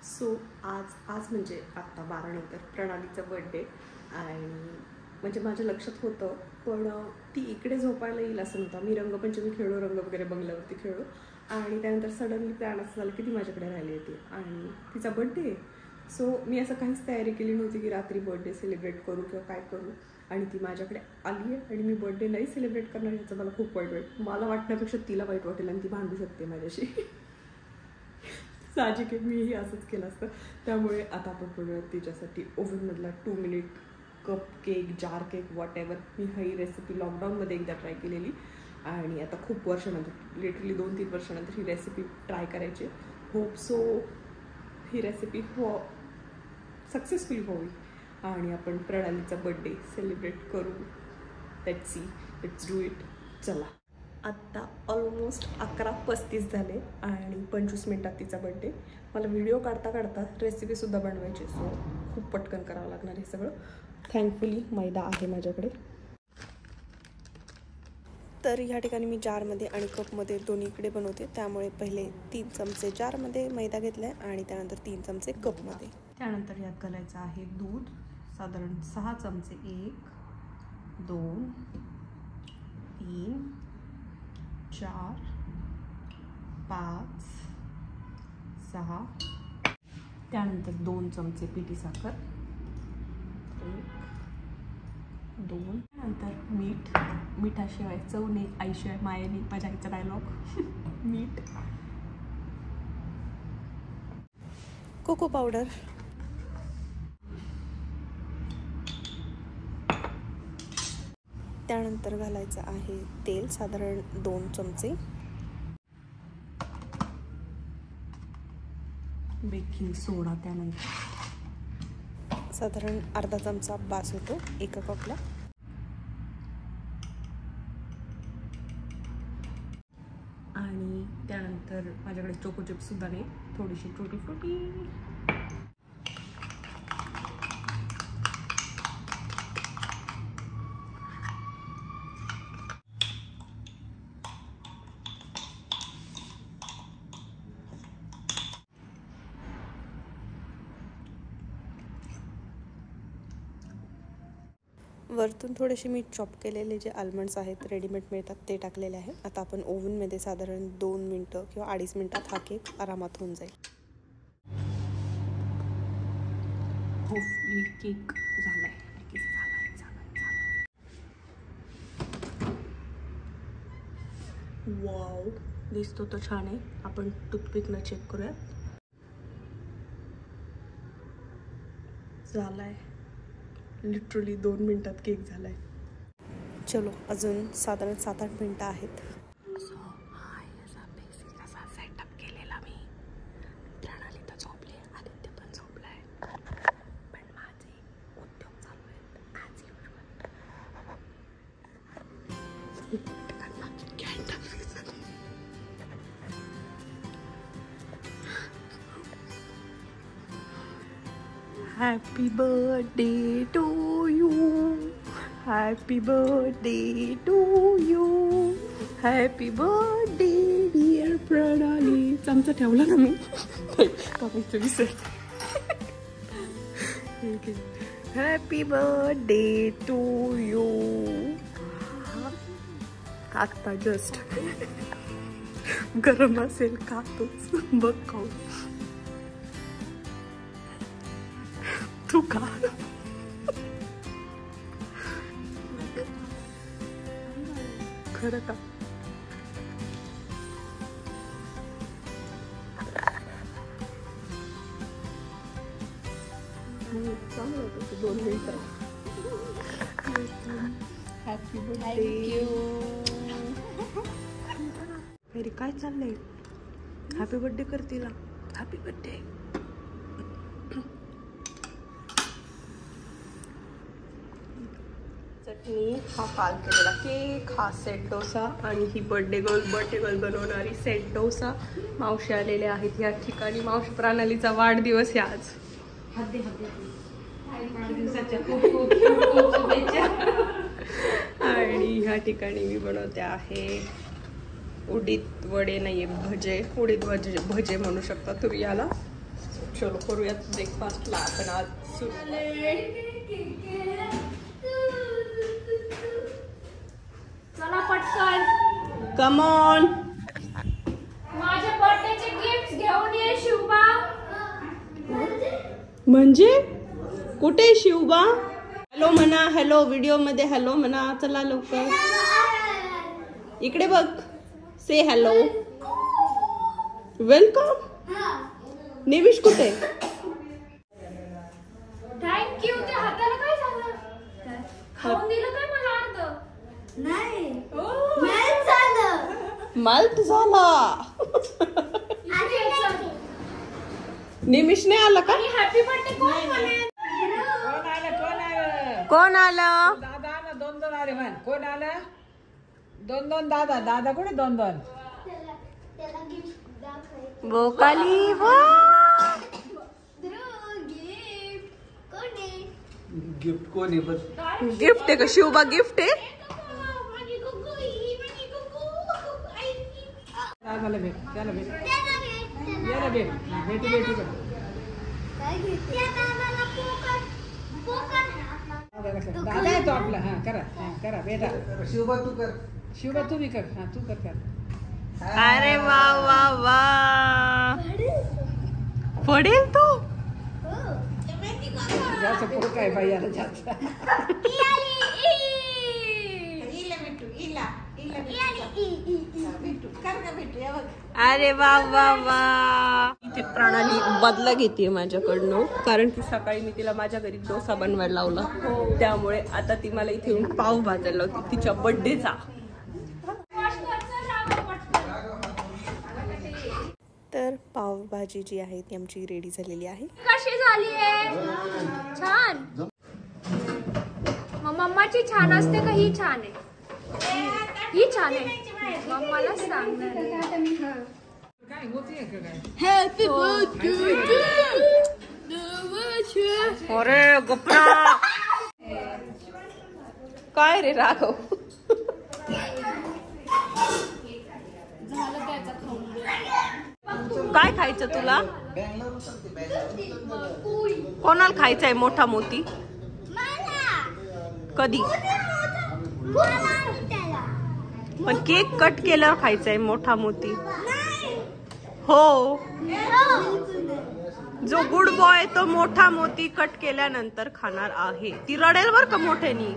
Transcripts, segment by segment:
So आज म्हणजे आत्ता 12 नंतर प्रणालीचा बर्थडे आणि म्हणजे माझ्या लक्षात होतं, पण ती इकडे झोपायला येईल असं नव्हतं. मी रंगपंचमी खेळलो, रंग वगैरे बंगल्यावरती खेळलो आणि त्यानंतर सडनली प्लॅन असं झालं की ती माझ्याकडे राहिली येते आणि तिचा बर्थडे. सो मी असं काहीच तयारी केली नव्हती की रात्री बर्थडे सेलिब्रेट करू किंवा काय करू, आणि ती माझ्याकडे आली आहे आणि मी बर्थडे नाही सेलिब्रेट करणार याचं मला खूप वाईट वाटेल. मला वाटण्यापेक्षा तिला वाईट वाटेल आणि ती भांडू शकते माझ्याशी. साहजिक आहे, मीही असंच केलं असतं. त्यामुळे आता आपण बनवूयात तिच्यासाठी ओव्हनमधला 2 minute cup cake, jar cake, what ever. Me he recipe लॉकडाऊनमध्ये एकदा ट्राय केलेली आणि आता खूप वर्षानंतर, लिटरली 2-3 वर्षानंतर ही रेसिपी ट्राय करायची. होप सो ही रेसिपी सक्सेसफुल होईल आणि आपण प्रणालीचा बर्थडे सेलिब्रेट करू. Let's do it. चला. आत्ता ऑलमोस्ट 11:35 झाले आणि 25 मिनटात तिचा बर्थडे. मला व्हिडिओ काढता काढता रेसिपीसुद्धा बनवायची, सो खूप पटकन करावं लागणार हे सगळं. थँकफुली मैदा आहे माझ्याकडे. तर ह्या ठिकाणी मी जारमध्ये आणि कपमध्ये दोन्हीकडे बनवते, त्यामुळे पहिले 3 चमचे जारमध्ये मैदा घेतला आहे आणि त्यानंतर 3 चमचे कपमध्ये. त्यानंतर यात घालायचं आहे दूध, साधारण 6 चमचे. 1 2 3 4 5 6. त्यानंतर 2 चमचे पिठी साखर. 1 2. त्यानंतर मिठाशिवाय चव नाही, आईशिवाय माये नाही, माझ्या आईचा डायलॉग. मीठ, कोको पावडर, त्यानंतर घालायचं आहे तेल, साधारण 2 चमचे. बेकिंग सोडा त्यानंतर साधारण अर्धा चमचा बास होतो एका कपला. आणि त्यानंतर माझ्याकडे चोको चिप्स सुद्धा नाही, थोडीशी टुटी फ्रुटी. वरतून थोडेसे मी चॉप केलेले जे आल्मंड्स आहेत, रेडीमेड मिळतात, ते टाकलेले आहे. आता आपण ओव्हनमध्ये साधारण 2 मिनटं किंवा 2.5 मिनटात हा केक आरामात होऊन जाईल. होपफुली केक झालाय. वाव, दिसतो तर छान आहे. आपण टूथपिकनं चेक करूयात. झालाय, लिटरली 2 मिनटात केक झालाय. चलो, अजून साधारण 7-8 मिनटं आहेत. सो हा याचा बेसिक असा सेटअप केलेला मी. प्रणाली तर झोपली, आदित्य पण झोपलाय, पण माझे उद्योग चालू आहेत आज Happy birthday to you. Happy birthday to you. Happy birthday dear Pranali. चमचा ठेवला ना मी. टाकायचं विसरते. Happy birthday to you. आता जस्ट गरम असेल का तोच बघ खाऊ. तू का खरं का? चांगलं होतं 2 मिनिटं. Happy birthday. अरे काय चाललंय? हॅपी बर्थडे कर तिला. Happy birthday. चटणी, हा काल केलेला केक, हा सेट डोसा आणि ही बर्थडे गर्ल बनवणारी सेट डोसा. मावशी आलेले आहेत या ठिकाणी. मावशी प्रणालीचा वाढदिवस आहे आज. आणि ह्या ठिकाणी मी बनवते आहे उडीद वडे, नाहीये भजे, उडीद भजे म्हणू शकता तुम्ही याला. चलो करूयात ब्रेकफास्टला आपण आज चला पटकन. Come on. माझ्या बर्थडेचे गिफ्ट घेऊन ये शिवबा. म्हणजे कुठे शिवबा? हॅलो म्हणा. हॅलो व्हिडिओ मध्ये हॅलो म्हणा. चला लवकर इकडे बघ. से हॅलो. वेलकम. निविश कुठे? थँक्यू. ते हाताला काय झालं? खाऊन दिलं काय मला अर्ध? नाही. माल्ट झाला. निमिष नाही आला का? हॅपी बर्थडे कोण म्हणेल? कोण आलं? दादा ना 2-2 आले म्हण. कोण आलं? 2-2 दादा. दादा कुठे 2-2? बोकाली वा. गिफ्ट कोण आहे बस? गिफ्ट आहे का? शिवबा गिफ्ट आहे. दादाला भेट. त्याला भेट. याला भेट. भेटी भेटी कर. दादा आहे तो आपला. हा करा. हा करा बेटा. शिवबा तू कर. शिवबा तू भी कर. हा तू कर. अरे वा वा वा. पडेल तो. जास्त पुढं काय बाई याला जास्त. अरे वा वा वा. ती प्रणाली बदला घेते माझ्याकडनं, कारण की सकाळी मी तिला माझ्या घरी डोसा बनवायला लावला. त्यामुळे आता ती मला इथे येऊन पाव भाजायला लावते तिच्या बर्थडेचा. तर पावभाजी जी आहे ती आमची रेडी झालेली आहे. कशी झाली आहे? छान. मग मम्माची छान असते का ही छान आहे? ही छान आहे. मम्माला सांगणार. काय होती का काय? Happy birthday. अरे गप्पा. काय रे राघव? काय खायचं तुला? कोणाला खायचंय मोठा मोती? कधी? पण केक कट केल्यावर खायचंय मोठा मोती. हो, जो गुड बॉय तो मोठा मोती कट केल्यानंतर खाणार आहे. ती रडेल बर का मोठ्यानी.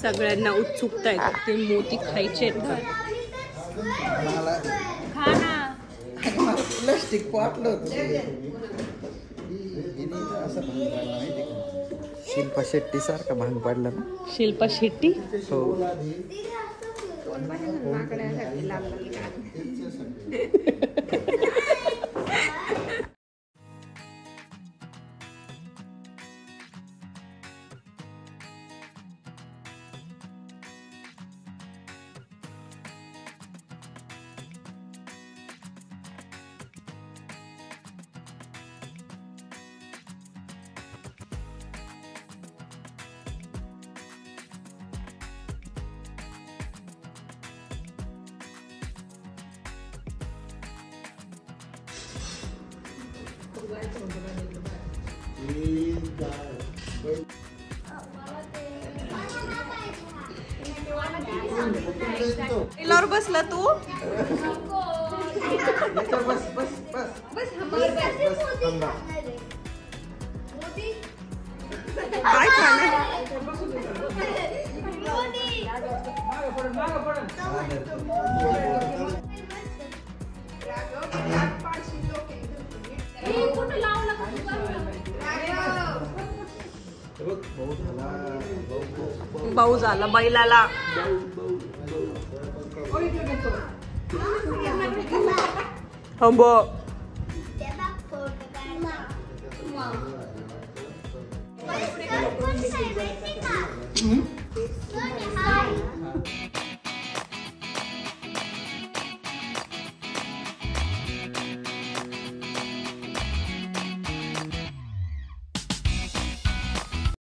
सगळ्यांना उत्सुकता आहे ते मोती खायचे. खा ना. प्लास्टिक पाटलं होतं. शिल्पा शेट्टी सारखा भांग पाडला ना. शिल्पा शेट्टी. हो. टेलर बसला तू. बस बस बस बस. काय खाणार? भाऊ झाला बैलाला. हंब.